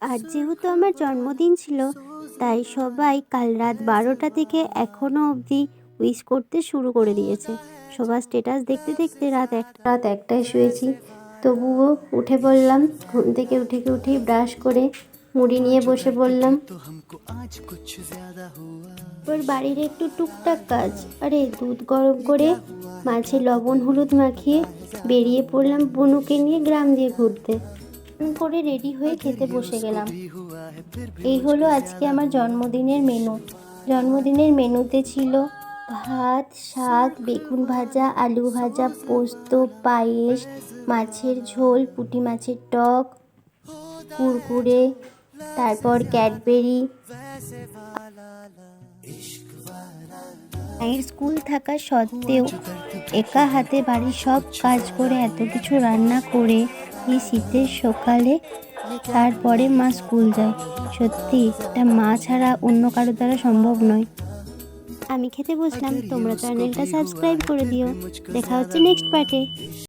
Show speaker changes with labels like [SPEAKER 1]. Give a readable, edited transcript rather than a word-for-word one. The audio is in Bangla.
[SPEAKER 1] আর যেহেতু আমার জন্মদিন ছিল, তাই সবাই কাল রাত 12টা থেকে এখনও অবধি উইশ করতে শুরু করে দিয়েছে। সবার স্ট্যাটাস দেখতে দেখতে রাত একটায় শুয়েছি। তবুও উঠে পড়লাম, ঘুম থেকে উঠেই ব্রাশ করে মুড়ি নিয়ে বসে পড়লাম। ওর বাড়ির একটু টুকটাক কাজ, আরে দুধ গরম করে মাছে লবণ হলুদ মাখিয়ে বেরিয়ে পড়লাম বনুকে নিয়ে গ্রাম দিয়ে ঘুরতে। করে রেডি হয়ে খেতে বসে গেলাম। এই হলো আজকে আমার জন্মদিনের মেনু। জন্মদিনের মেনুতে ছিল ভাত, শাক, বেগুন ভাজা, আলু ভাজা, পোস্ত, পায়েস, মাছের ঝোল, পুঁটি মাছের টক, কুরকুরে, তারপর ক্যাডবেরি। মায়ের স্কুল থাকা সত্ত্বেও একা হাতে বাড়ির সব কাজ করে এত কিছু রান্না করে এই শীতের সকালে তারপরে মা স্কুল যায়, সত্যি এটা মা ছাড়া অন্য কারো দ্বারা সম্ভব নয়। আমি খেতে বসলাম, তোমরা চ্যানেলটা সাবস্ক্রাইব করে দিও। দেখা হচ্ছে নেক্সট পার্টে।